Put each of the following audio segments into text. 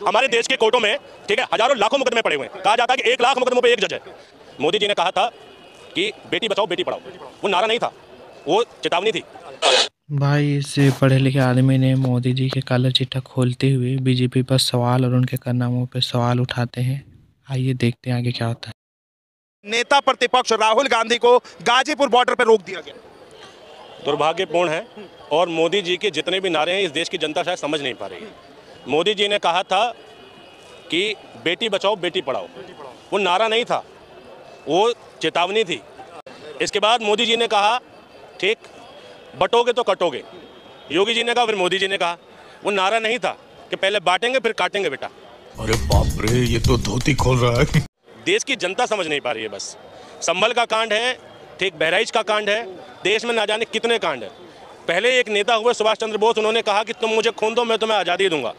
हमारे देश के कोर्टों में, ठीक है, हजारों लाखों मुकदमे पड़े हुए हैं। कहा जाता है कि 1 लाख मुकदमों पे एक जज है। मोदी जी ने कहा था कि बेटी बचाओ बेटी पढ़ाओ, वो नारा नहीं था, वो चेतावनी थी। भाई इस पढ़े लिखे आदमी ने मोदी जी के काला चिट्ठा खोलते हुए बीजेपी पर सवाल और उनके कारनामों पर सवाल उठाते हैं। आइए देखते हैं आगे क्या होता है। नेता प्रतिपक्ष राहुल गांधी को गाजीपुर बॉर्डर पर रोक दिया गया। दुर्भाग्यपूर्ण है, और मोदी जी के जितने भी नारे हैं इस देश की जनता शायद समझ नहीं पा रही है। मोदी जी ने कहा था कि बेटी बचाओ बेटी पढ़ाओ, वो नारा नहीं था, वो चेतावनी थी। इसके बाद मोदी जी ने कहा ठीक, बटोगे तो कटोगे। योगी जी ने कहा, फिर मोदी जी ने कहा। वो नारा नहीं था कि पहले बांटेंगे फिर काटेंगे बेटा। अरे बाप रे, ये तो धोती खोल रहा है। देश की जनता समझ नहीं पा रही है। बस संभल का कांड है, ठीक, बहराइच का कांड है, देश में ना जाने कितने कांड है। पहले एक नेता हुए सुभाष चंद्र बोस, उन्होंने कहा कि तुम मुझे खून दो मैं तुम्हें आज़ादी दूंगा,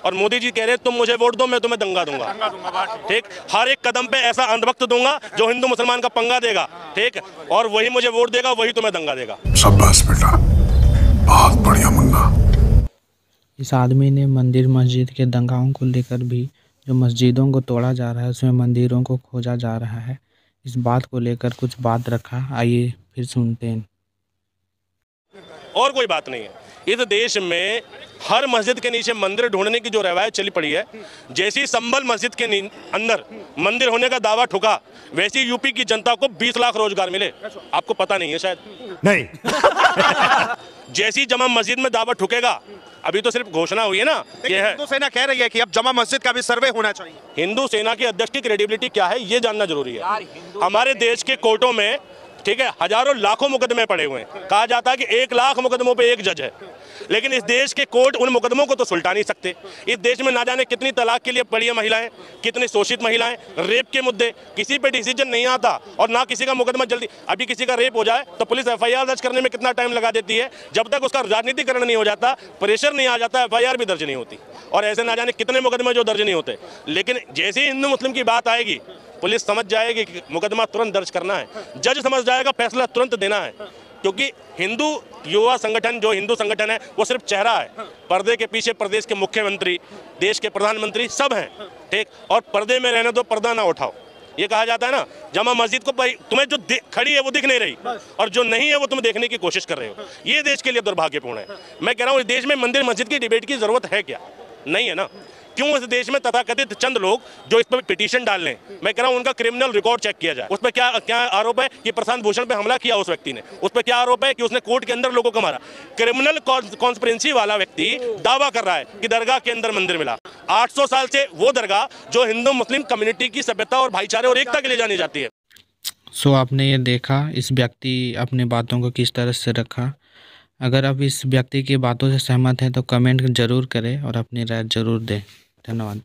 और मोदी जी कह रहे तुम मुझे वोट दो मैं तुम्हें दंगा दूंगा। ठीक, हर एक कदम पे ऐसा अंधभक्त दूंगा जो हिंदू मुसलमान का पंगा देगा, ठीक, और वही मुझे वोट देगा, वही तुम्हें दंगा देगा। शाबाश बेटा, बहुत बढ़िया मुन्ना। इस आदमी ने मंदिर मस्जिद के दंगाओं को लेकर भी, जो मस्जिदों को तोड़ा जा रहा है उसमें मंदिरों को खोजा जा रहा है, इस बात को लेकर कुछ बात रखा। आइए फिर सुनते हैं। और कोई बात नहीं है। इस देश में हर मस्जिद के नीचे मंदिर ढूंढने की जो रवायत चली पड़ी है, जैसी संभल मस्जिद के अंदर मंदिर होने का दावा ठुका, वैसी यूपी की जनता को 20 लाख रोजगार मिले। आपको पता नहीं है शायद। नहीं। जैसी जमा मस्जिद में दावा ठुकेगा, अभी तो सिर्फ घोषणा हुई है ना, ये है। हिंदू सेना कह रही है कि अब जमा मस्जिद का भी सर्वे होना चाहिए। हिंदू सेना के अध्यक्ष की क्रेडिबिलिटी क्या है ये जानना जरूरी है। हमारे देश के कोर्टों में, ठीक है, हजारों लाखों मुकदमे पड़े हुए हैं। कहा जाता है कि 1 लाख मुकदमों पे एक जज है, लेकिन इस देश के कोर्ट उन मुकदमों को तो सुलटा नहीं सकते। इस देश में ना जाने कितनी तलाक के लिए पड़ी है महिलाएं, कितनी शोषित महिलाएं, रेप के मुद्दे, किसी पे डिसीजन नहीं आता, और ना किसी का मुकदमा जल्दी। अभी किसी का रेप हो जाए तो पुलिस FIR दर्ज करने में कितना टाइम लगा देती है, जब तक उसका राजनीतिकरण नहीं हो जाता, प्रेशर नहीं आ जाता, FIR भी दर्ज नहीं होती। और ऐसे ना जाने कितने मुकदमे जो दर्ज नहीं होते। लेकिन जैसे ही हिंदू मुस्लिम की बात आएगी, पुलिस समझ जाएगी कि मुकदमा तुरंत दर्ज करना है, जज समझ जाएगा फैसला तुरंत देना है। क्योंकि हिंदू युवा संगठन, जो हिंदू संगठन है, वो सिर्फ चेहरा है। पर्दे के पीछे प्रदेश के मुख्यमंत्री, देश के प्रधानमंत्री सब हैं, ठीक, और पर्दे में रहने दो, पर्दा ना उठाओ। ये कहा जाता है ना, जमा मस्जिद को तुम्हें जो खड़ी है वो दिख नहीं रही, और जो नहीं है वो तुम देखने की कोशिश कर रहे हो। ये देश के लिए दुर्भाग्यपूर्ण है। मैं कह रहा हूँ इस देश में मंदिर मस्जिद की डिबेट की जरूरत है क्या? नहीं है ना। क्यों इस देश में तथाकथित चंद लोग जो इस पर पिटीशन डाल लें, मैं कह रहा हूं उनका क्रिमिनल रिकॉर्ड चेक किया जाए। उस पर क्या आरोप है कि प्रशांत भूषण पे हमला किया उस व्यक्ति ने, उस पर क्या आरोप है कि उसने कोर्ट के अंदर लोगों को मारा। क्रिमिनल कॉन्स्पिरेंसी वाला व्यक्ति दावा कर रहा है कि दरगाह के अंदर मंदिर मिला। 800 साल से वो दरगाह जो हिंदू मुस्लिम कम्युनिटी की सभ्यता और भाईचारे और एकता के लिए जानी जाती है। सो आपने ये देखा इस व्यक्ति अपने बातों को किस तरह से रखा। अगर आप इस व्यक्ति की बातों से सहमत हैं तो कमेंट जरूर करें और अपनी राय जरूर दें। धन्यवाद।